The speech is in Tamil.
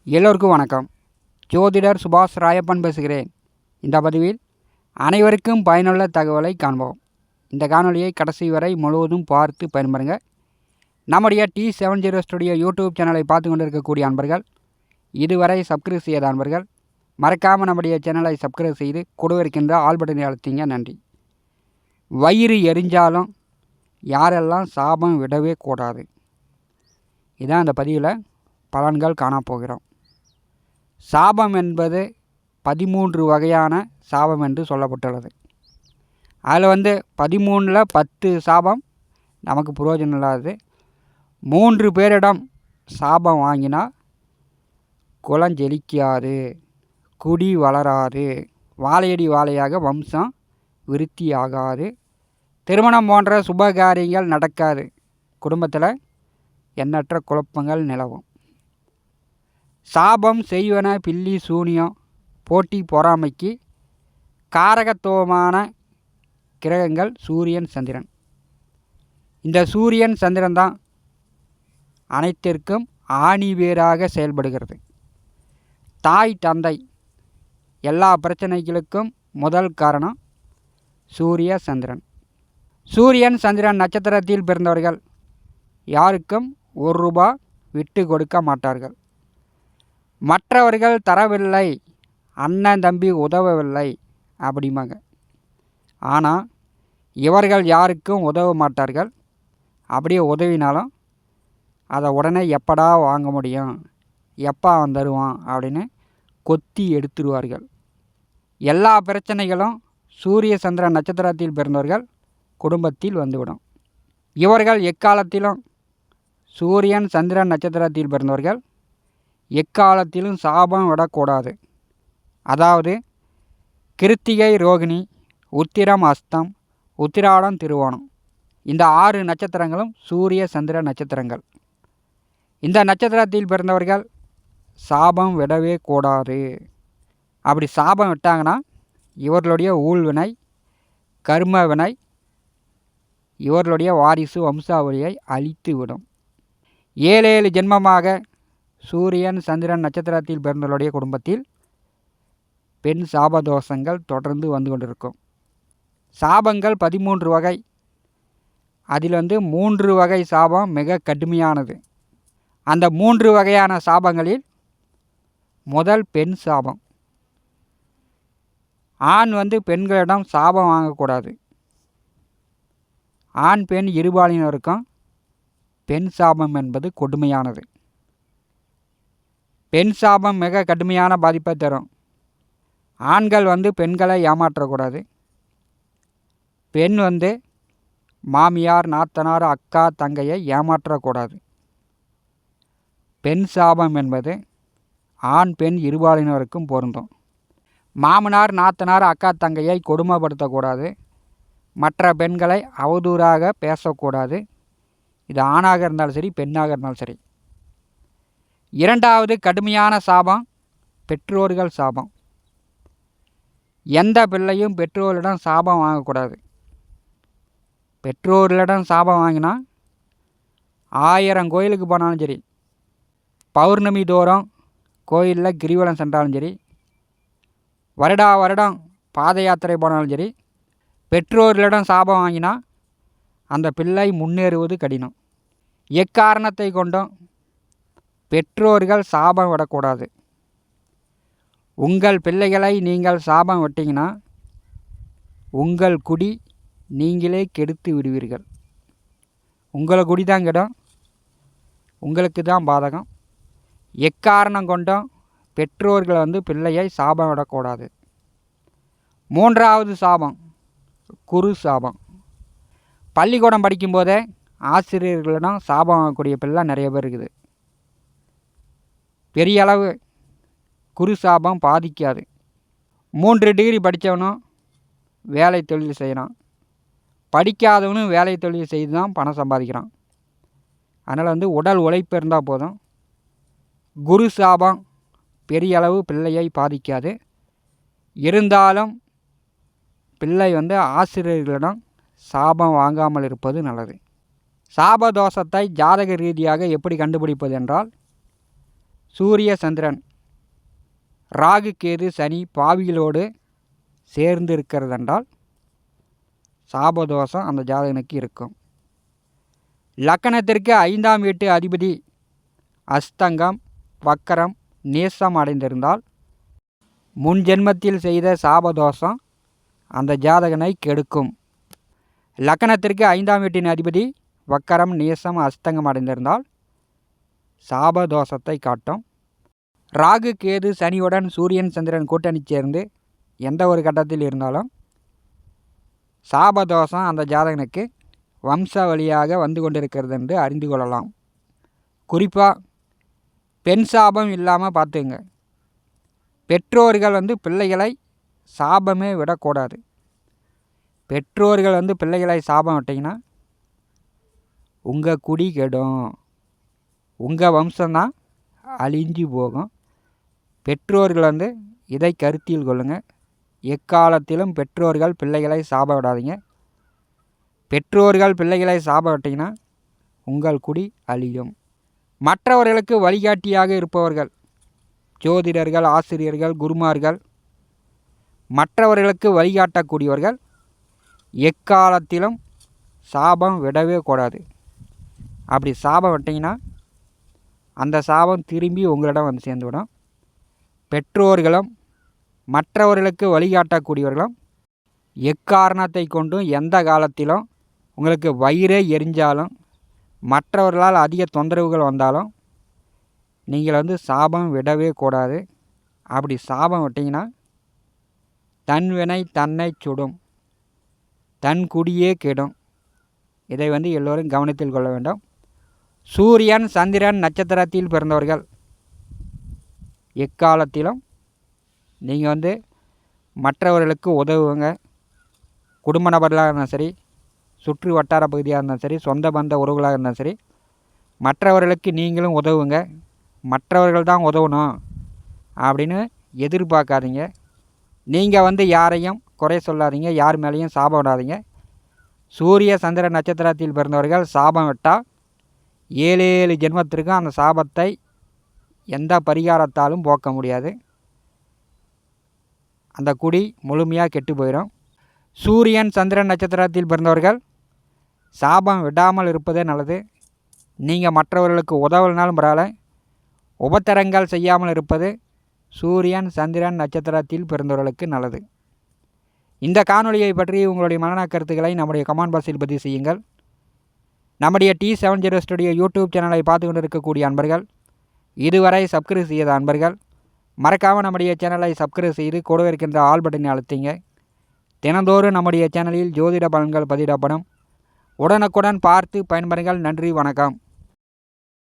எல்லோருக்கும் வணக்கம். ஜோதிடர் சுபாஷ் ராயப்பன் பேசுகிறேன். இந்த பதிவில் அனைவருக்கும் பயனுள்ள தகவலை காண்போம். இந்த காணொலியை கடைசி வரை முழுவதும் பார்த்து பயன்பெறுங்க. நம்முடைய T70 ஸ்டுடியோ யூடியூப் சேனலை பார்த்து கொண்டிருக்கக்கூடிய அன்பர்கள், இதுவரை சப்ஸ்கிரைப் செய்யாத அன்பர்கள் மறக்காமல் நம்முடைய சேனலை சப்ஸ்கிரைப் செய்து கூட இருக்கின்ற ஆல் பட்டனை அழுத்திங்க. நன்றி. வயிறு எரிஞ்சாலும் யாரெல்லாம் சாபம் விடவே கூடாது, இதான் இந்த பதிவில் பலன்கள் காணப்போகிறோம். சாபம் என்பது 13 வகையான சாபம் என்று சொல்லப்பட்டுள்ளது. அதில் 13ல் 10 சாபம் நமக்கு பிரயோஜனம் இல்லாதது. 3 பேரிடம் சாபம் வாங்கினா குலம் ஜெலிக்காது, குடி வளராது, வாழையடி வாழையாக வம்சம் விருத்தி ஆகாது, திருமணம் போன்ற சுபகாரியங்கள் நடக்காது, குடும்பத்தில் எண்ணற்ற குழப்பங்கள் நிலவும். சாபம் செய்வன பில்லி சூனியம் போட்டி பொறாமைக்கு காரகத்துவமான கிரகங்கள் சூரியன் சந்திரன். இந்த சூரியன் சந்திரன் தான் அனைத்திற்கும் ஆணிவேராக செயல்படுகிறது. தாய் தந்தை எல்லா பிரச்சனைகளுக்கும் முதல் காரணம் சூரிய சந்திரன். சூரியன் சந்திரன் நட்சத்திரத்தில் பிறந்தவர்கள் யாருக்கும் ₹1 விட்டு கொடுக்க மாட்டார்கள். மற்றவர்கள் தரவில்லை, அண்ணன் தம்பி உதவவில்லை அப்படிம்பாங்க. ஆனால் இவர்கள் யாருக்கும் உதவ மாட்டார்கள். அப்படியே உதவினாலும் அதை உடனே எப்படா வாங்க முடியும், எப்போ அவன் தருவான் அப்படின்னு கொத்தி எடுத்துருவார்கள். எல்லா பிரச்சனைகளும் சூரிய சந்திரன் நட்சத்திரத்தில் பிறந்தவர்கள் குடும்பத்தில் வந்துவிடும். இவர்கள் எக்காலத்திலும் சூரியன் சந்திரன் நட்சத்திரத்தில் பிறந்தவர்கள் எக்காலத்திலும் சாபம் விடக்கூடாது. அதாவது கிருத்திகை ரோகிணி, உத்திரம் அஸ்தம், உத்திராடம் திருவோணம், இந்த 6 நட்சத்திரங்களும் சூரிய சந்திர நட்சத்திரங்கள். இந்த நட்சத்திரத்தில் பிறந்தவர்கள் சாபம் விடவே கூடாது. அப்படி சாபம் விட்டாங்கன்னா இவர்களுடைய ஊழ்வினை, கர்ம வினை இவர்களுடைய வாரிசு வம்சாவளியை அழித்து விடும். 7 ஜென்மமாக சூரியன் சந்திரன் நட்சத்திரத்தில் பிறந்தவர்களுடைய குடும்பத்தில் பெண் சாபதோஷங்கள் தொடர்ந்து வந்து கொண்டிருக்கும். சாபங்கள் 13 வகை. அதில் 3 வகை சாபம் மிக கடுமையானது. அந்த 3 வகையான சாபங்களில் முதல் பெண் சாபம். ஆண் பெண்களிடம் சாபம் வாங்கக்கூடாது. ஆண் பெண் இருபாலினருக்கும் பெண் சாபம் என்பது கொடுமையானது. பெண் சாபம் மிக கடுமையான பாதிப்பை தரும். ஆண்கள் பெண்களை ஏமாற்றக்கூடாது. பெண் மாமியார், நாத்தனார், அக்கா, தங்கையை ஏமாற்றக்கூடாது. பெண் சாபம் என்பது ஆண் பெண் இருபாலினருக்கும் பொருந்தும். மாமனார், நாத்தனார், அக்கா, தங்கையை கொடுமைப்படுத்தக்கூடாது. மற்ற பெண்களை அவதூறாக பேசக்கூடாது. இது ஆணாக இருந்தாலும் சரி, பெண்ணாக இருந்தாலும் சரி. 2வது கடுமையான சாபம் பெற்றோர்கள் சாபம். எந்த பிள்ளையும் பெற்றோர்களிடம் சாபம் வாங்கக்கூடாது. பெற்றோர்களிடம் சாபம் வாங்கினா 1000 கோயிலுக்கு போனாலும் சரி, பௌர்ணமி தோறும் கோயிலில் கிரிவலம் சென்றாலும் சரி, வருடம் பாத யாத்திரை போனாலும் சரி, பெற்றோர்களிடம் சாபம் வாங்கினா அந்த பிள்ளை முன்னேறுவது கடினம். எக்காரணத்தை கொண்டும் பெற்றோர்கள் சாபம் விடக்கூடாது. உங்கள் பிள்ளைகளை நீங்கள் சாபம் விட்டீங்கன்னா உங்கள் குடி நீங்களே கெடுத்து விடுவீர்கள். உங்களை குடி தான் கெடும், உங்களுக்கு தான் பாதகம். எக்காரணம் கொண்டும் பெற்றோர்கள் பிள்ளையை சாபம் விடக்கூடாது. 3வது சாபம் குரு சாபம். பள்ளிக்கூடம் படிக்கும்போதே ஆசிரியர்களிடம் சாபம் வாங்கக்கூடிய பிள்ளை நிறைய பேர் இருக்குது. பெரிய அளவு குரு சாபம் பாதிக்காது. 3 டிகிரி படித்தவனும் வேலை தொழில் செய்கிறான், படிக்காதவனும் வேலை தொழில் செய்து தான் பணம் சம்பாதிக்கிறான். அதனால் உடல் உழைப்பு இருந்தால் போதும். குரு சாபம் பெரிய அளவு பிள்ளையை பாதிக்காது. இருந்தாலும் பிள்ளை ஆசிரியர்களிடம் சாபம் வாங்காமல் இருப்பது நல்லது. சாபதோஷத்தை ஜாதக ரீதியாக எப்படி கண்டுபிடிப்பது என்றால், சூரிய சந்திரன் ராகு கேது சனி பாவிகளோடு சேர்ந்து இருக்கிறதென்றால் சாபதோஷம் அந்த ஜாதகனுக்கு இருக்கும். லக்கணத்திற்கு 5ஆம் வீட்டு அதிபதி அஸ்தங்கம் வக்கரம் நேசம் அடைந்திருந்தால் முன் ஜென்மத்தில் செய்த சாபதோஷம் அந்த ஜாதகனை கெடுக்கும். லக்கணத்திற்கு 5ஆம் வீட்டின் அதிபதி வக்கரம் நேசம் அஸ்தங்கம் அடைந்திருந்தால் சாபதோஷத்தை காட்டும். ராகு கேது சனியுடன் சூரியன் சந்திரன் கூட்டணி சேர்ந்து எந்த ஒரு கட்டத்தில் இருந்தாலும் சாபதோஷம் அந்த ஜாதகனுக்கு வம்ச வழியாக வந்து கொண்டிருக்கிறது என்று அறிந்து கொள்ளலாம். குறிப்பாக பெண் சாபம் இல்லாமல் பார்த்துங்க. பெற்றோர்கள் பிள்ளைகளை சாபமே விடக்கூடாது. பெற்றோர்கள் பிள்ளைகளை சாபம் விட்டிங்கன்னா உங்கள் குடி கெடும், உங்கள் வம்சம்தான் அழிஞ்சு போகும். பெற்றோர்கள் இதை கருத்தில் கொள்ளுங்கள். எக்காலத்திலும் பெற்றோர்கள் பிள்ளைகளை சாபம் விடாதீங்க. பெற்றோர்கள் பிள்ளைகளை சாபம் விட்டிங்கன்னா உங்கள் குடி அழியும். மற்றவர்களுக்கு வழிகாட்டியாக இருப்பவர்கள் ஜோதிடர்கள், ஆசிரியர்கள், குருமார்கள், மற்றவர்களுக்கு வழிகாட்டக்கூடியவர்கள் எக்காலத்திலும் சாபம் விடவே கூடாது. அப்படி சாபம் விட்டிங்கன்னா அந்த சாபம் திரும்பி உங்களிடம் வந்து சேர்ந்துவிடும். பெற்றோர்களும் மற்றவர்களுக்கு வழிகாட்டக்கூடியவர்களும் எக்காரணத்தை கொண்டும் எந்த காலத்திலும் உங்களுக்கு வயிறே எரிஞ்சாலும் மற்றவர்களால் அதிக தொந்தரவுகள் வந்தாலும் நீங்கள் சாபம் விடவே கூடாது. அப்படி சாபம் விட்டிங்கன்னா தன் வினை தன்னை சுடும், தன் குடியே கெடும். இதை எல்லோரும் கவனத்தில் கொள்ள வேண்டும். சூரியன் சந்திரன் நட்சத்திரத்தில் பிறந்தவர்கள் எக்காலத்திலும் நீங்கள் மற்றவர்களுக்கு உதவுங்க. குடும்ப நபர்களாக இருந்தாலும் சரி, சுற்று வட்டார பகுதியாக இருந்தாலும் சரி, சொந்த பந்த உறவுகளாக இருந்தாலும் சரி, மற்றவர்களுக்கு நீங்களும் உதவுங்க. மற்றவர்கள் தான் உதவணும் அப்படின்னு எதிர்பார்க்காதீங்க. நீங்கள் யாரையும் குறை சொல்லாதீங்க, யார் மேலேயும் சாபம் விடாதீங்க. சூரிய சந்திர நட்சத்திரத்தில் பிறந்தவர்கள் சாபம் விட்டால் 7 ஜென்மத்திற்கும் அந்த சாபத்தை எந்த பரிகாரத்தாலும் போக்க முடியாது. அந்த குடி முழுமையாக கெட்டு போயிடும். சூரியன் சந்திரன் நட்சத்திரத்தில் பிறந்தவர்கள் சாபம் விடாமல் இருப்பதே நல்லது. நீங்கள் மற்றவர்களுக்கு உதவலினாலும் பரவாயில்ல, உபத்திரங்கள் செய்யாமல் இருப்பது சூரியன் சந்திரன் நட்சத்திரத்தில் பிறந்தவர்களுக்கு நல்லது. இந்த காணொலியை பற்றி உங்களுடைய மனநல கருத்துக்களை நம்முடைய கமெண்ட் பாக்ஸில் பதிவு செய்யுங்கள். நம்முடைய T70 ஸ்டுடியோ யூடியூப் சேனலை பார்த்து கொண்டு இருக்கக்கூடிய அன்பர்கள், இதுவரை சப்ஸ்கிரைப் செய்யாத அன்பர்கள் மறக்காமல் நம்முடைய சேனலை சப்ஸ்கிரைப் செய்து கூட இருக்கின்ற ஆல் பட்டனை அழுத்திங்க. தினந்தோறும் நம்முடைய சேனலில் ஜோதிட பலன்கள் பதிவிடப்படும். உடனுக்குடன் பார்த்து பயன்பெறுங்கள். நன்றி, வணக்கம்.